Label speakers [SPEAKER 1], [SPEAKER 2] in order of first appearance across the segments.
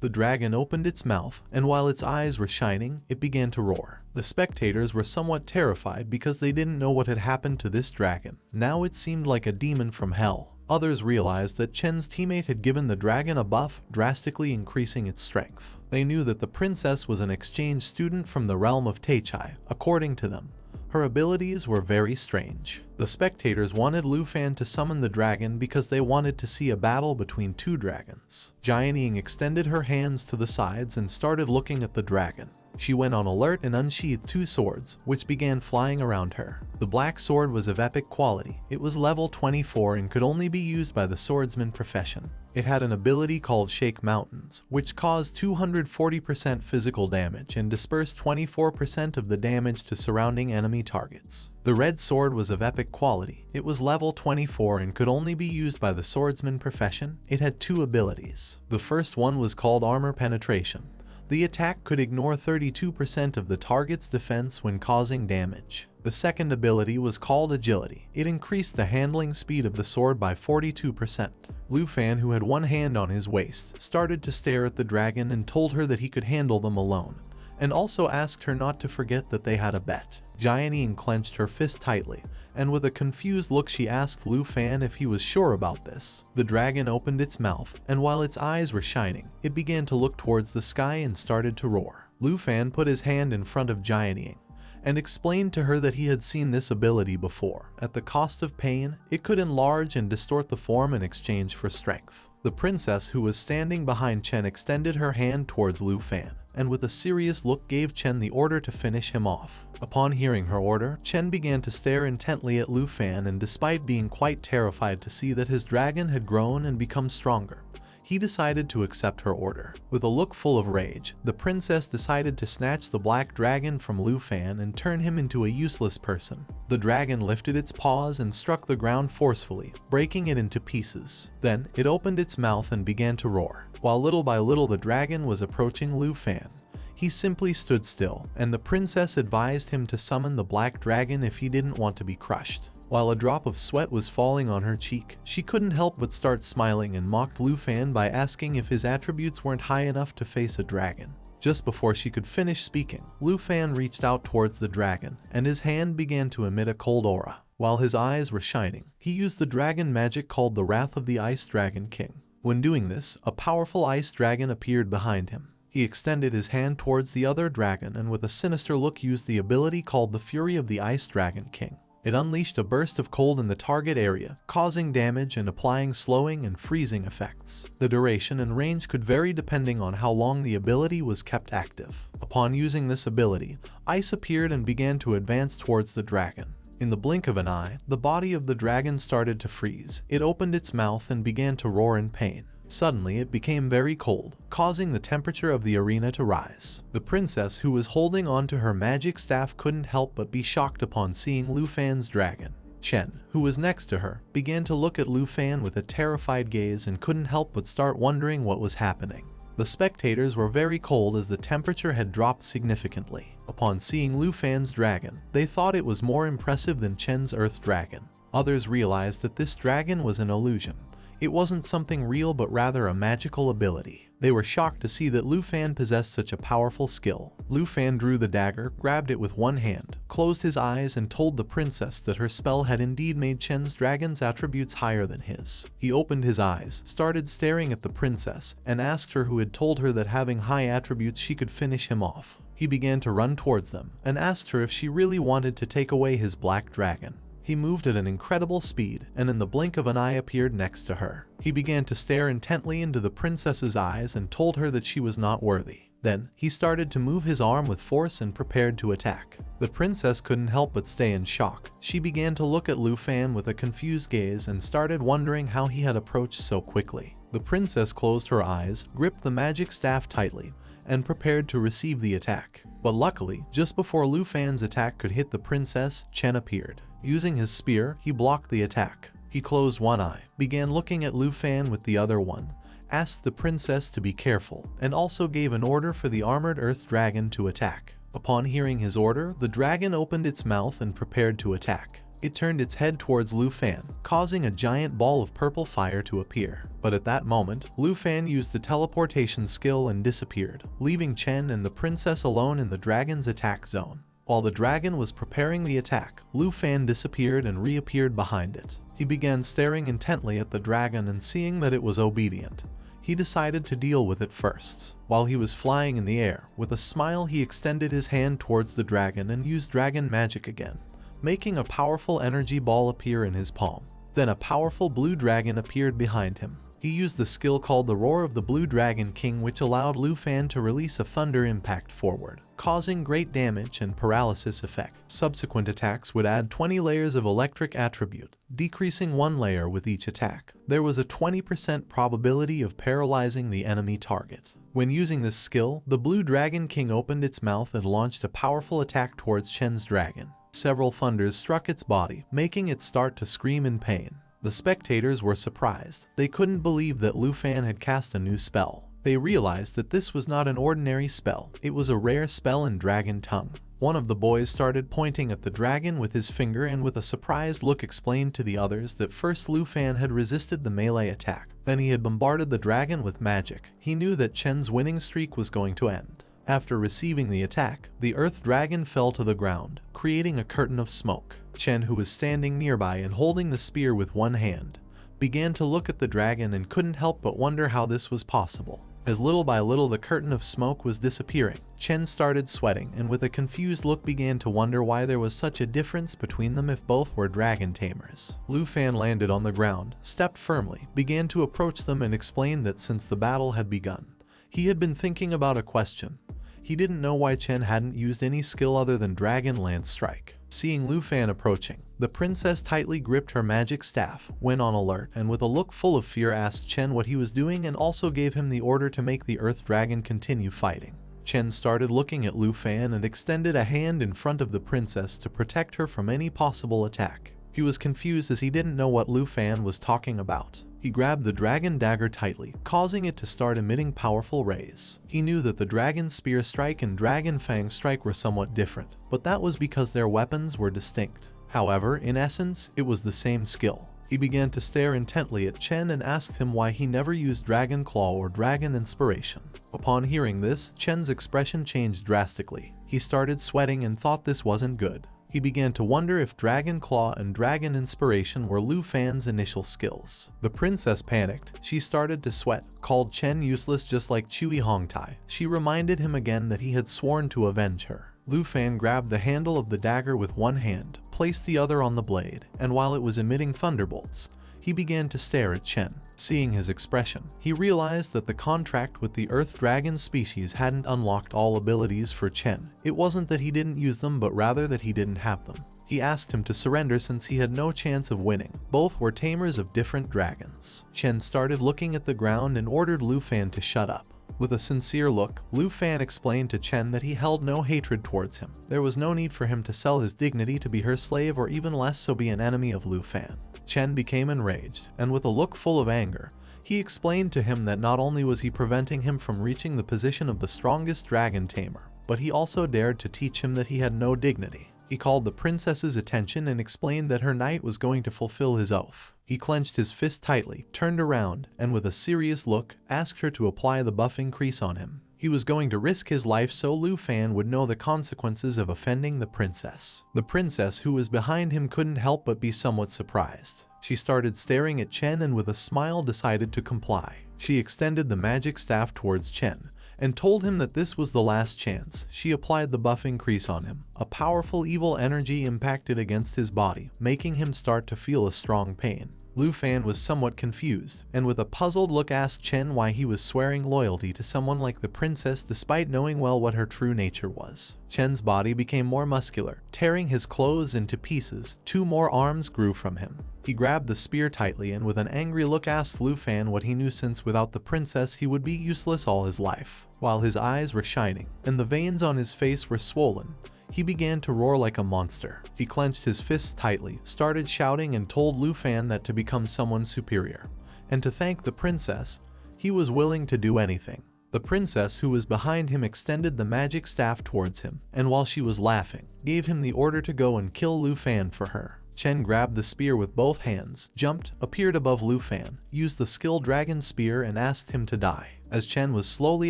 [SPEAKER 1] The dragon opened its mouth, and while its eyes were shining, it began to roar. The spectators were somewhat terrified because they didn't know what had happened to this dragon. Now it seemed like a demon from hell. Others realized that Chen's teammate had given the dragon a buff, drastically increasing its strength. They knew that the princess was an exchange student from the realm of Taichai. According to them, her abilities were very strange. The spectators wanted Lu Fan to summon the dragon because they wanted to see a battle between two dragons. Giant Ying extended her hands to the sides and started looking at the dragon. She went on alert and unsheathed two swords, which began flying around her. The black sword was of epic quality. It was level 24 and could only be used by the swordsman profession. It had an ability called Shake Mountains, which caused 240% physical damage and dispersed 24% of the damage to surrounding enemy targets. The red sword was of epic quality. It was level 24 and could only be used by the swordsman profession. It had two abilities. The first one was called Armor Penetration. The attack could ignore 32% of the target's defense when causing damage. The second ability was called Agility. It increased the handling speed of the sword by 42%. Lu Fan, who had one hand on his waist, started to stare at the dragon and told her that he could handle them alone, and also asked her not to forget that they had a bet. Giant Ying clenched her fist tightly, and with a confused look she asked Lu Fan if he was sure about this. The dragon opened its mouth, and while its eyes were shining, it began to look towards the sky and started to roar. Lu Fan put his hand in front of Giant Ying and explained to her that he had seen this ability before. At the cost of pain, it could enlarge and distort the form in exchange for strength. The princess, who was standing behind Chen, extended her hand towards Lu Fan, and with a serious look gave Chen the order to finish him off. Upon hearing her order, Chen began to stare intently at Lu Fan, and despite being quite terrified to see that his dragon had grown and become stronger, he decided to accept her order. With a look full of rage, the princess decided to snatch the black dragon from Lu Fan and turn him into a useless person. The dragon lifted its paws and struck the ground forcefully, breaking it into pieces. Then, it opened its mouth and began to roar. While little by little the dragon was approaching Lu Fan, he simply stood still, and the princess advised him to summon the black dragon if he didn't want to be crushed. While a drop of sweat was falling on her cheek, she couldn't help but start smiling and mocked Lu Fan by asking if his attributes weren't high enough to face a dragon. Just before she could finish speaking, Lu Fan reached out towards the dragon, and his hand began to emit a cold aura. While his eyes were shining, he used the dragon magic called the Wrath of the Ice Dragon King. When doing this, a powerful ice dragon appeared behind him. He extended his hand towards the other dragon and with a sinister look used the ability called the Fury of the Ice Dragon King. It unleashed a burst of cold in the target area, causing damage and applying slowing and freezing effects. The duration and range could vary depending on how long the ability was kept active. Upon using this ability, ice appeared and began to advance towards the dragon. In the blink of an eye, the body of the dragon started to freeze. It opened its mouth and began to roar in pain. Suddenly, it became very cold, causing the temperature of the arena to rise. The princess, who was holding on to her magic staff, couldn't help but be shocked upon seeing Lu Fan's dragon. Chen, who was next to her, began to look at Lu Fan with a terrified gaze and couldn't help but start wondering what was happening. The spectators were very cold as the temperature had dropped significantly. Upon seeing Lu Fan's dragon, they thought it was more impressive than Chen's earth dragon. Others realized that this dragon was an illusion. It wasn't something real but rather a magical ability. They were shocked to see that Lu Fan possessed such a powerful skill. Lu Fan drew the dagger, grabbed it with one hand, closed his eyes and told the princess that her spell had indeed made Chen's dragon's attributes higher than his. He opened his eyes, started staring at the princess, and asked her who had told her that having high attributes she could finish him off. He began to run towards them, and asked her if she really wanted to take away his black dragon. He moved at an incredible speed, and in the blink of an eye appeared next to her. He began to stare intently into the princess's eyes and told her that she was not worthy. Then, he started to move his arm with force and prepared to attack. The princess couldn't help but stay in shock. She began to look at Lu Fan with a confused gaze and started wondering how he had approached so quickly. The princess closed her eyes, gripped the magic staff tightly, and prepared to receive the attack. But luckily, just before Lu Fan's attack could hit the princess, Chen appeared. Using his spear, he blocked the attack. He closed one eye, began looking at Lu Fan with the other one, asked the princess to be careful, and also gave an order for the armored earth dragon to attack. Upon hearing his order, the dragon opened its mouth and prepared to attack. It turned its head towards Lu Fan, causing a giant ball of purple fire to appear. But at that moment, Lu Fan used the teleportation skill and disappeared, leaving Chen and the princess alone in the dragon's attack zone. While the dragon was preparing the attack, Lu Fan disappeared and reappeared behind it. He began staring intently at the dragon, and seeing that it was obedient, he decided to deal with it first. While he was flying in the air, with a smile he extended his hand towards the dragon and used dragon magic again, making a powerful energy ball appear in his palm. Then a powerful blue dragon appeared behind him. He used the skill called the Roar of the Blue Dragon King, which allowed Lu Fan to release a thunder impact forward, causing great damage and paralysis effect. Subsequent attacks would add 20 layers of electric attribute, decreasing 1 layer with each attack. There was a 20% probability of paralyzing the enemy target. When using this skill, the Blue Dragon King opened its mouth and launched a powerful attack towards Chen's dragon. Several thunders struck its body, making it start to scream in pain. The spectators were surprised. They couldn't believe that Lu Fan had cast a new spell. They realized that this was not an ordinary spell. It was a rare spell in Dragon Tongue. One of the boys started pointing at the dragon with his finger and with a surprised look explained to the others that first Lu Fan had resisted the melee attack. Then he had bombarded the dragon with magic. He knew that Chen's winning streak was going to end. After receiving the attack, the earth dragon fell to the ground, creating a curtain of smoke. Chen, who was standing nearby and holding the spear with one hand, began to look at the dragon and couldn't help but wonder how this was possible. As little by little the curtain of smoke was disappearing, Chen started sweating and with a confused look began to wonder why there was such a difference between them if both were dragon tamers. Lu Fan landed on the ground, stepped firmly, began to approach them and explained that since the battle had begun, he had been thinking about a question. He didn't know why Chen hadn't used any skill other than Dragon Lance Strike. Seeing Lu Fan approaching, the princess tightly gripped her magic staff, went on alert, and with a look full of fear asked Chen what he was doing and also gave him the order to make the Earth Dragon continue fighting. Chen started looking at Lu Fan and extended a hand in front of the princess to protect her from any possible attack. He was confused as he didn't know what Lu Fan was talking about. He grabbed the dragon dagger tightly, causing it to start emitting powerful rays. He knew that the Dragon Spear Strike and Dragon Fang Strike were somewhat different, but that was because their weapons were distinct. However, in essence, it was the same skill. He began to stare intently at Chen and asked him why he never used Dragon Claw or Dragon Inspiration. Upon hearing this, Chen's expression changed drastically. He started sweating and thought this wasn't good. He began to wonder if Dragon Claw and Dragon Inspiration were Lu Fan's initial skills. The princess panicked. She started to sweat, called Chen useless just like Chui Hongtai. She reminded him again that he had sworn to avenge her. Lu Fan grabbed the handle of the dagger with one hand, placed the other on the blade, and while it was emitting thunderbolts, he began to stare at Chen. Seeing his expression, he realized that the contract with the Earth Dragon species hadn't unlocked all abilities for Chen. It wasn't that he didn't use them, but rather that he didn't have them. He asked him to surrender since he had no chance of winning. Both were tamers of different dragons. Chen started looking at the ground and ordered Lu Fan to shut up. With a sincere look, Lu Fan explained to Chen that he held no hatred towards him. There was no need for him to sell his dignity to be her slave, or even less so be an enemy of Lu Fan. Chen became enraged, and with a look full of anger, he explained to him that not only was he preventing him from reaching the position of the strongest dragon tamer, but he also dared to teach him that he had no dignity. He called the princess's attention and explained that her knight was going to fulfill his oath. He clenched his fist tightly, turned around, and with a serious look, asked her to apply the buff increase on him. He was going to risk his life so Lu Fan would know the consequences of offending the princess. The princess, who was behind him, couldn't help but be somewhat surprised. She started staring at Chen and with a smile decided to comply. She extended the magic staff towards Chen and told him that this was the last chance. She applied the buff increase on him. A powerful evil energy impacted against his body, making him start to feel a strong pain. Lu Fan was somewhat confused, and with a puzzled look asked Chen why he was swearing loyalty to someone like the princess despite knowing well what her true nature was. Chen's body became more muscular, tearing his clothes into pieces. 2 more arms grew from him. He grabbed the spear tightly and with an angry look asked Lu Fan what he knew, since without the princess he would be useless all his life. While his eyes were shining and the veins on his face were swollen, he began to roar like a monster. He clenched his fists tightly, started shouting, and told Lu Fan that to become someone superior, and to thank the princess, he was willing to do anything. The princess, who was behind him, extended the magic staff towards him, and while she was laughing, gave him the order to go and kill Lu Fan for her. Chen grabbed the spear with both hands, jumped, appeared above Lu Fan, used the skill Dragon Spear and asked him to die. As Chen was slowly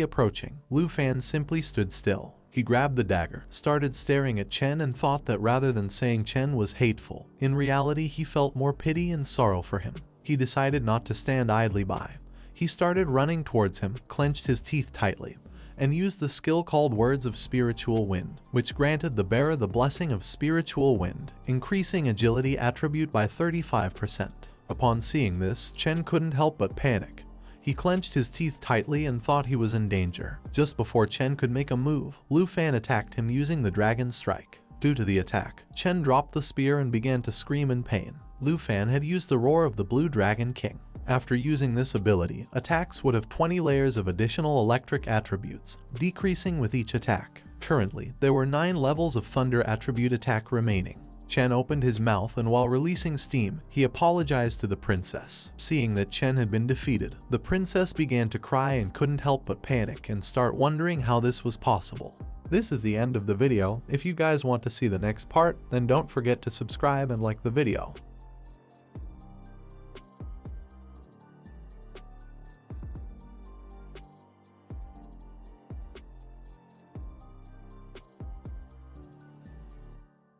[SPEAKER 1] approaching, Lu Fan simply stood still. He grabbed the dagger, started staring at Chen and thought that rather than saying Chen was hateful, in reality he felt more pity and sorrow for him. He decided not to stand idly by. He started running towards him, clenched his teeth tightly, and used the skill called Words of Spiritual Wind, which granted the bearer the blessing of spiritual wind, increasing agility attribute by 35%. Upon seeing this, Chen couldn't help but panic. He clenched his teeth tightly and thought he was in danger. Just before Chen could make a move, Lu Fan attacked him using the Dragon Strike. Due to the attack, Chen dropped the spear and began to scream in pain. Lu Fan had used the Roar of the Blue Dragon King. After using this ability, attacks would have 20 layers of additional electric attributes, decreasing with each attack. Currently, there were 9 levels of Thunder attribute attack remaining. Chen opened his mouth and while releasing steam, he apologized to the princess. Seeing that Chen had been defeated, the princess began to cry and couldn't help but panic and start wondering how this was possible. This is the end of the video. If you guys want to see the next part, then don't forget to subscribe and like the video.